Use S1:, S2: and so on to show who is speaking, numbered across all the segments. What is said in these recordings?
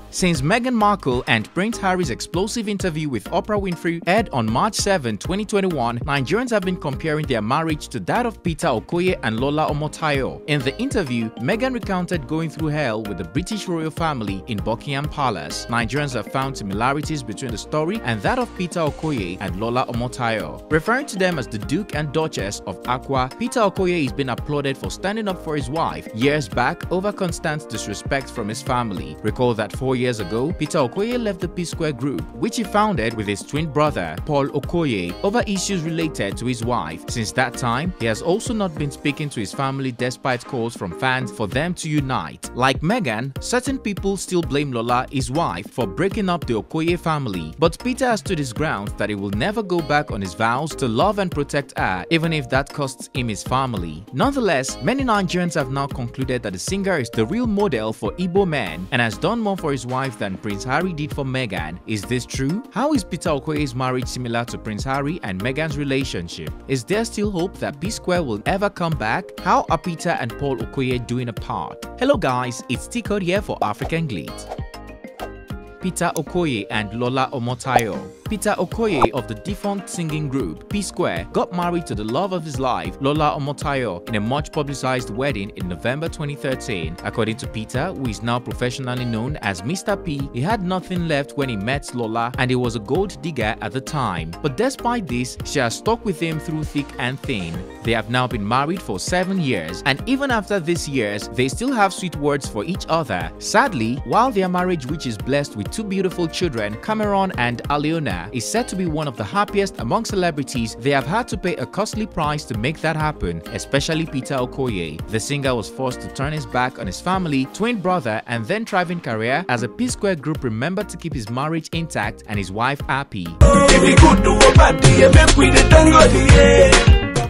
S1: Since Meghan Markle and Prince Harry's explosive interview with Oprah Winfrey aired on March 7, 2021, Nigerians have been comparing their marriage to that of Peter Okoye and Lola Omotayo. In the interview, Meghan recounted going through hell with the British royal family in Buckingham Palace. Nigerians have found similarities between the story and that of Peter Okoye and Lola Omotayo. Referring to them as the Duke and Duchess of Awka, Peter Okoye is being applauded for standing up for his wife years back over constant disrespect from his family. Recall that 4 years ago, Peter Okoye left the Psquare group, which he founded with his twin brother, Paul Okoye, over issues related to his wife. Since that time, he has also not been speaking to his family despite calls from fans for them to unite. Like Meghan, certain people still blame Lola, his wife, for breaking up the Okoye family, but Peter has stood his ground that he will never go back on his vows to love and protect her, even if that costs him his family. Nonetheless, many Nigerians have now concluded that the singer is the real model for Igbo men and has done more for his wife than Prince Harry did for Meghan. Is this true? How is Peter Okoye's marriage similar to Prince Harry and Meghan's relationship? Is there still hope that Psquare will ever come back? How are Peter and Paul Okoye doing apart? Hello guys, it's T-Code here for African Glitz. Peter Okoye and Lola Omotayo. Peter Okoye of the defunct singing group Psquare got married to the love of his life, Lola Omotayo, in a much publicized wedding in November 2013. According to Peter, who is now professionally known as Mr. P, he had nothing left when he met Lola and he was a gold digger at the time. But despite this, she has stuck with him through thick and thin. They have now been married for 7 years, and even after these years, they still have sweet words for each other. Sadly, while their marriage, which is blessed with 2 beautiful children, Cameron and Aliona, is said to be one of the happiest among celebrities, they have had to pay a costly price to make that happen, especially Peter Okoye. The singer was forced to turn his back on his family, twin brother, and then thriving career as a Psquare group remembered to keep his marriage intact and his wife happy.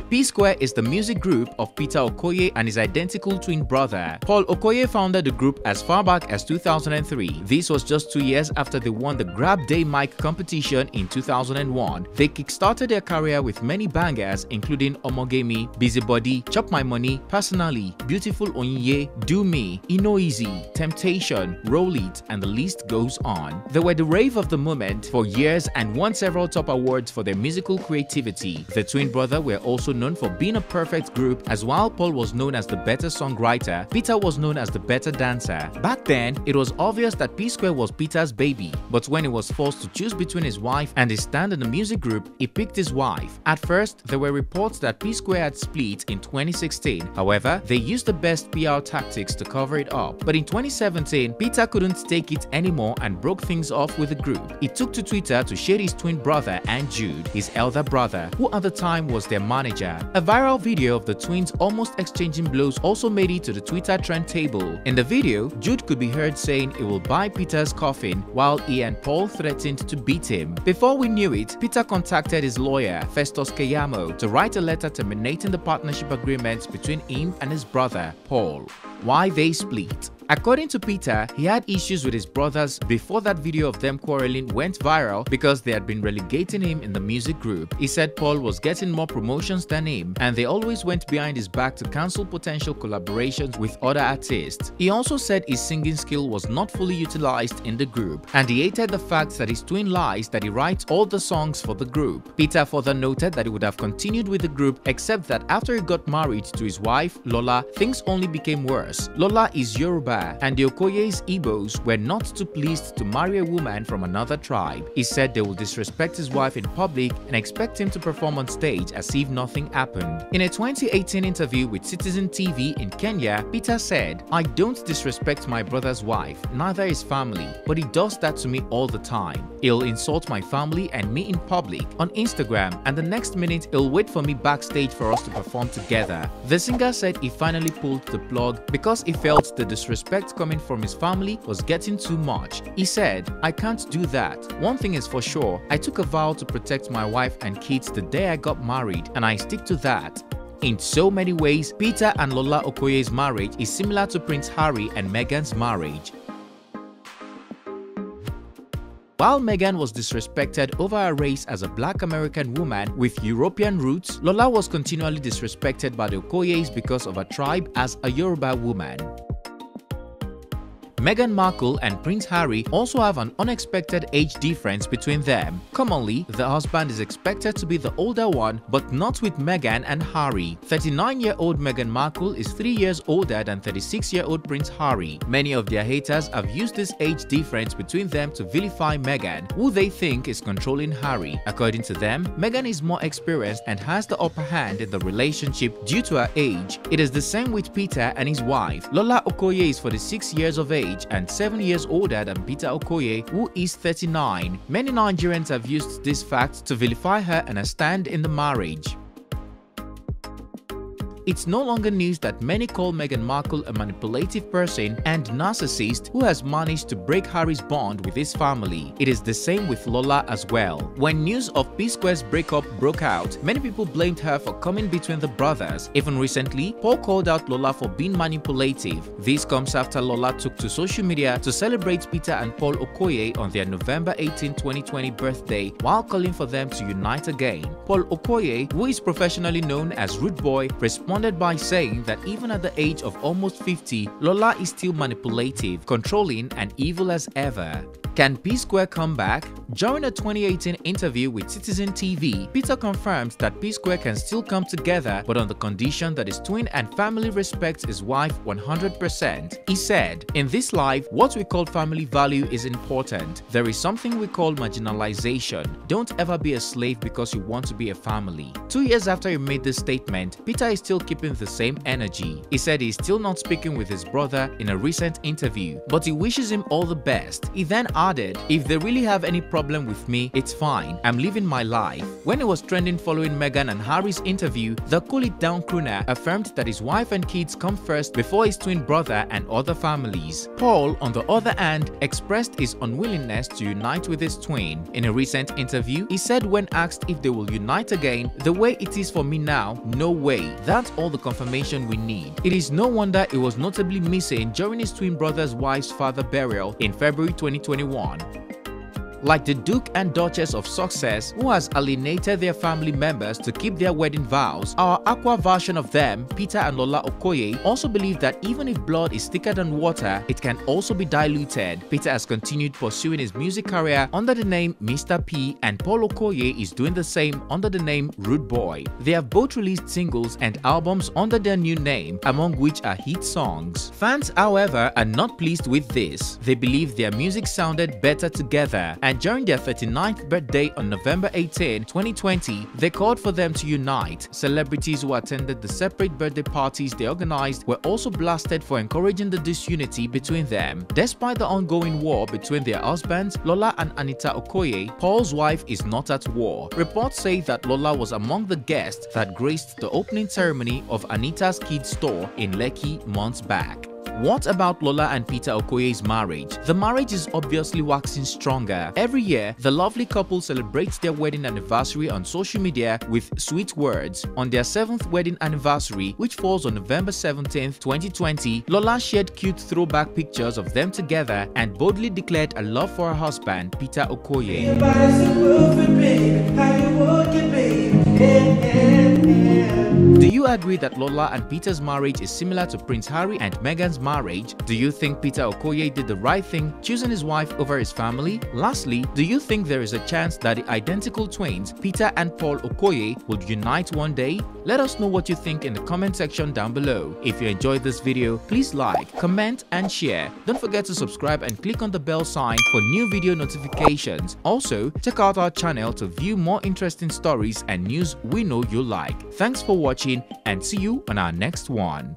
S1: Psquare is the music group of Peter Okoye and his identical twin brother. Paul Okoye founded the group as far back as 2003. This was just 2 years after they won the Grab Day Mic competition in 2001. They kickstarted their career with many bangers including Omogemi, Busybody, Chop My Money, Personally, Beautiful Onyinye, Do Me, Ino Easy, Temptation, Roll It, and the list goes on. They were the rave of the moment for years and won several top awards for their musical creativity. The twin brother were also known for being a perfect group, as while Paul was known as the better songwriter, Peter was known as the better dancer. Back then, it was obvious that Psquare was Peter's baby, but when he was forced to choose between his wife and his stand in the music group, he picked his wife. At first, there were reports that Psquare had split in 2016. However, they used the best PR tactics to cover it up. But in 2017, Peter couldn't take it anymore and broke things off with the group. He took to Twitter to shade his twin brother and Jude, his elder brother, who at the time was their manager. A viral video of the twins almost exchanging blows also made it to the Twitter trend table. In the video, Jude could be heard saying he will buy Peter's coffin, while he and Paul threatened to beat him. Before we knew it, Peter contacted his lawyer, Festus Keyamo, to write a letter terminating the partnership agreement between him and his brother, Paul. Why they split? According to Peter, he had issues with his brothers before that video of them quarreling went viral because they had been relegating him in the music group. He said Paul was getting more promotions than him, and they always went behind his back to cancel potential collaborations with other artists. He also said his singing skill was not fully utilized in the group, and he hated the fact that his twin lies that he writes all the songs for the group. Peter further noted that he would have continued with the group except that after he got married to his wife, Lola, things only became worse. Lola is Yoruba, and the Okoye's Igbos were not too pleased to marry a woman from another tribe. He said they will disrespect his wife in public and expect him to perform on stage as if nothing happened. In a 2018 interview with Citizen TV in Kenya, Peter said, "I don't disrespect my brother's wife, neither his family, but he does that to me all the time. He'll insult my family and me in public, on Instagram, and the next minute he'll wait for me backstage for us to perform together." The singer said he finally pulled the plug because he felt the disrespect coming from his family was getting too much. He said, "I can't do that. One thing is for sure, I took a vow to protect my wife and kids the day I got married, and I stick to that." In so many ways, Peter and Lola Okoye's marriage is similar to Prince Harry and Meghan's marriage. While Meghan was disrespected over her race as a black American woman with European roots, Lola was continually disrespected by the Okoyes because of her tribe as a Yoruba woman. Meghan Markle and Prince Harry also have an unexpected age difference between them. Commonly, the husband is expected to be the older one, but not with Meghan and Harry. 39-year-old Meghan Markle is 3 years older than 36-year-old Prince Harry. Many of their haters have used this age difference between them to vilify Meghan, who they think is controlling Harry. According to them, Meghan is more experienced and has the upper hand in the relationship due to her age. It is the same with Peter and his wife. Lola Okoye is 46 years of age and 7 years older than Peter Okoye, who is 39. Many Nigerians have used this fact to vilify her and her stand in the marriage. It's no longer news that many call Meghan Markle a manipulative person and narcissist who has managed to break Harry's bond with his family. It is the same with Lola as well. When news of Psquare's breakup broke out, many people blamed her for coming between the brothers. Even recently, Paul called out Lola for being manipulative. This comes after Lola took to social media to celebrate Peter and Paul Okoye on their November 18, 2020 birthday while calling for them to unite again. Paul Okoye, who is professionally known as Rude Boy, responded by saying that even at the age of almost 50, Lola is still manipulative, controlling, and evil as ever. Can Psquare come back? During a 2018 interview with Citizen TV, Peter confirmed that Psquare can still come together, but on the condition that his twin and family respects his wife 100%. He said, "In this life, what we call family value is important. There is something we call marginalization. Don't ever be a slave because you want to be a family." 2 years after he made this statement, Peter is still keeping the same energy. He said he's still not speaking with his brother in a recent interview, but he wishes him all the best. He then added, "If they really have any problem with me, it's fine. I'm living my life." When it was trending following Meghan and Harry's interview, the Cool It Down crooner affirmed that his wife and kids come first before his twin brother and other families. Paul, on the other hand, expressed his unwillingness to unite with his twin. In a recent interview, he said when asked if they will unite again, "The way it is for me now, no way. That's all the confirmation we need." It is no wonder he was notably missing during his twin brother's wife's father burial in February 2021. Like the Duke and Duchess of Success, who has alienated their family members to keep their wedding vows, our Awka version of them, Peter and Lola Okoye, also believe that even if blood is thicker than water, it can also be diluted. Peter has continued pursuing his music career under the name Mr. P, and Paul Okoye is doing the same under the name Rude Boy. They have both released singles and albums under their new name, among which are hit songs. Fans, however, are not pleased with this. They believe their music sounded better together, and during their 39th birthday on November 18, 2020, they called for them to unite. Celebrities who attended the separate birthday parties they organized were also blasted for encouraging the disunity between them. Despite the ongoing war between their husbands, Lola and Anita Okoye, Paul's wife is not at war. Reports say that Lola was among the guests that graced the opening ceremony of Anita's kids store in Lekki months back. What about Lola and Peter Okoye's marriage? The marriage is obviously waxing stronger. Every year, the lovely couple celebrates their wedding anniversary on social media with sweet words. On their 7th wedding anniversary, which falls on November 17, 2020, Lola shared cute throwback pictures of them together and boldly declared a love for her husband, Peter Okoye. Do you agree that Lola and Peter's marriage is similar to Prince Harry and Meghan's marriage? Do you think Peter Okoye did the right thing choosing his wife over his family? Lastly, do you think there is a chance that the identical twins, Peter and Paul Okoye, would unite one day? Let us know what you think in the comment section down below. If you enjoyed this video, please like, comment and share. Don't forget to subscribe and click on the bell sign for new video notifications. Also, check out our channel to view more interesting stories and news we know you like. Thanks for watching and see you on our next one.